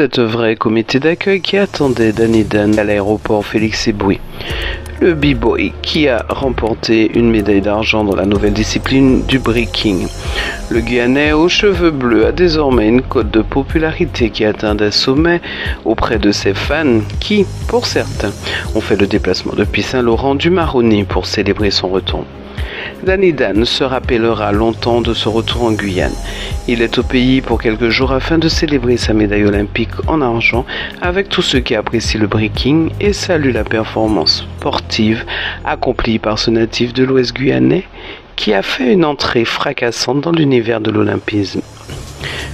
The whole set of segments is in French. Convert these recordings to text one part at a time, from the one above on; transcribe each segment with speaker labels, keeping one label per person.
Speaker 1: C'est un vrai comité d'accueil qui attendait Danny Dan à l'aéroport Félix-Éboué. Le b-boy qui a remporté une médaille d'argent dans la nouvelle discipline du breaking. Le Guyanais aux cheveux bleus a désormais une cote de popularité qui atteint des sommets auprès de ses fans qui, pour certains, ont fait le déplacement depuis Saint-Laurent du Maroni pour célébrer son retour. Danny Dan se rappellera longtemps de ce retour en Guyane. Il est au pays pour quelques jours afin de célébrer sa médaille olympique en argent avec tous ceux qui apprécient le breaking et saluent la performance sportive accomplie par ce natif de l'Ouest guyanais qui a fait une entrée fracassante dans l'univers de l'olympisme.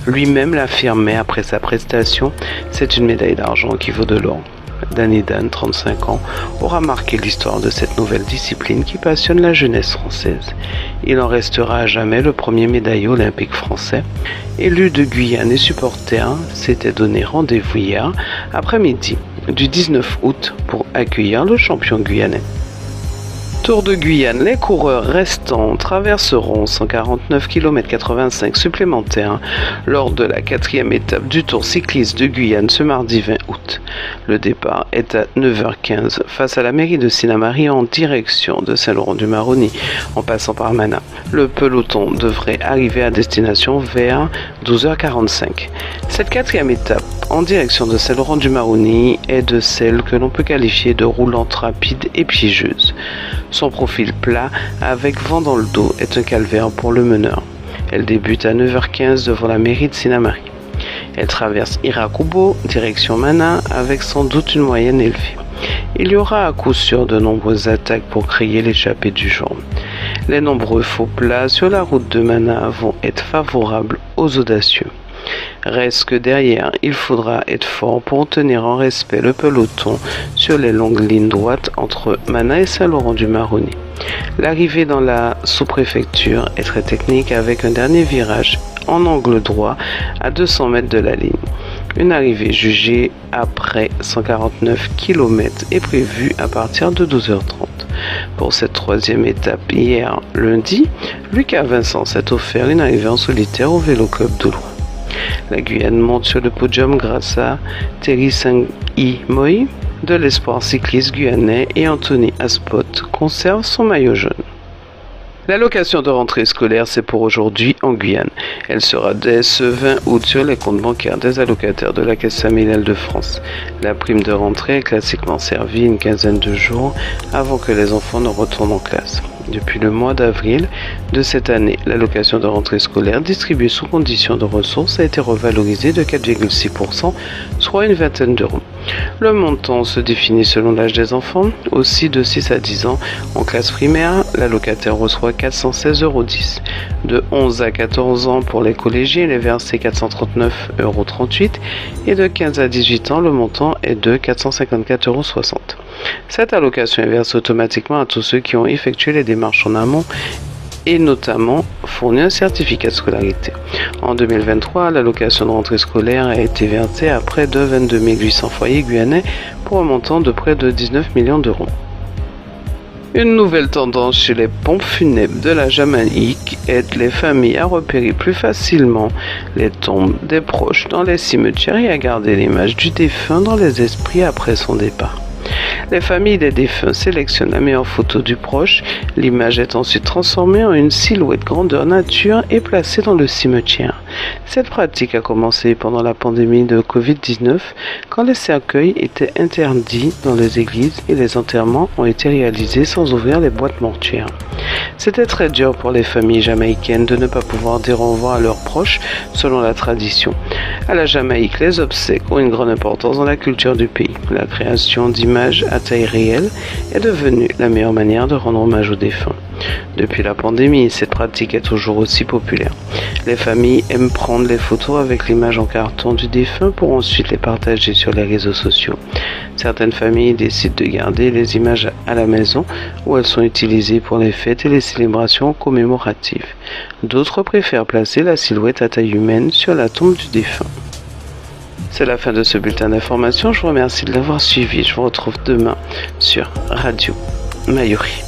Speaker 1: Lui-même l'affirmait après sa prestation, c'est une médaille d'argent qui vaut de l'or. Danny Dan, 35 ans, aura marqué l'histoire de cette nouvelle discipline qui passionne la jeunesse française. Il en restera à jamais le premier médaillé olympique français. Élus de Guyane et supporters s'étaient donné rendez-vous hier après-midi du 19 août pour accueillir le champion guyanais. Tour de Guyane, les coureurs restants traverseront 149 km 85 supplémentaires lors de la 4e étape du Tour cycliste de Guyane ce mardi 20 août. Le départ est à 9h15 face à la mairie de Sinnamary en direction de Saint-Laurent-du-Maroni en passant par Mana. Le peloton devrait arriver à destination vers 12h45. Cette 4e étape en direction de Saint-Laurent-du-Maroni est de celles que l'on peut qualifier de roulante rapide et piégeuse. Son profil plat, avec vent dans le dos, est un calvaire pour le meneur. Elle débute à 9h15 devant la mairie de Sinnamary. Elle traverse Irakubo, direction Mana, avec sans doute une moyenne élevée. Il y aura à coup sûr de nombreuses attaques pour créer l'échappée du jour. Les nombreux faux plats sur la route de Mana vont être favorables aux audacieux. Reste que derrière, il faudra être fort pour tenir en respect le peloton sur les longues lignes droites entre Mana et Saint-Laurent-du-Maroni. L'arrivée dans la sous-préfecture est très technique avec un dernier virage en angle droit à 200 mètres de la ligne. Une arrivée jugée après 149 km est prévue à partir de 12h30. Pour cette 3e étape, hier lundi, Lucas Vincent s'est offert une arrivée en solitaire au Vélo Club Dolois. La Guyane monte sur le podium grâce à Terry Sanghi Moi de l'Espoir cycliste guyanais et Anthony Aspot conserve son maillot jaune. L'allocation de rentrée scolaire, c'est pour aujourd'hui en Guyane. Elle sera dès ce 20 août sur les comptes bancaires des allocataires de la Caisse familiale de France. La prime de rentrée est classiquement servie une quinzaine de jours avant que les enfants ne retournent en classe. Depuis le mois d'avril de cette année, l'allocation de rentrée scolaire distribuée sous condition de ressources a été revalorisée de 4,6%, soit une vingtaine d'euros. Le montant se définit selon l'âge des enfants. Aussi, de 6 à 10 ans en classe primaire, l'allocataire reçoit 416,10 €. De 11 à 14 ans pour les collégiens, il est versé 439,38 € et de 15 à 18 ans, le montant est de 454,60 €. Cette allocation est versée automatiquement à tous ceux qui ont effectué les démarches en amont et notamment fourni un certificat de scolarité. En 2023, l'allocation de rentrée scolaire a été versée à près de 22 800 foyers guyanais pour un montant de près de 19 millions d'euros. Une nouvelle tendance chez les pompes funèbres de la Jamaïque aide les familles à repérer plus facilement les tombes des proches dans les cimetières et à garder l'image du défunt dans les esprits après son départ. Les familles des défunts sélectionnent la meilleure photo du proche. L'image est ensuite transformée en une silhouette grandeur nature et placée dans le cimetière. Cette pratique a commencé pendant la pandémie de Covid-19, quand les cercueils étaient interdits dans les églises et les enterrements ont été réalisés sans ouvrir les boîtes mortuaires. C'était très dur pour les familles jamaïcaines de ne pas pouvoir dire au revoir à leurs proches selon la tradition. À la Jamaïque, les obsèques ont une grande importance dans la culture du pays. La création d'images à taille réelle est devenue la meilleure manière de rendre hommage aux défunts. Depuis la pandémie, cette pratique est toujours aussi populaire. Les familles aiment prendre les photos avec l'image en carton du défunt pour ensuite les partager sur les réseaux sociaux. Certaines familles décident de garder les images à la maison où elles sont utilisées pour les fêtes et les célébrations commémoratives. D'autres préfèrent placer la silhouette à taille humaine sur la tombe du défunt. C'est la fin de ce bulletin d'information. Je vous remercie de l'avoir suivi. Je vous retrouve demain sur Radio Mayuri.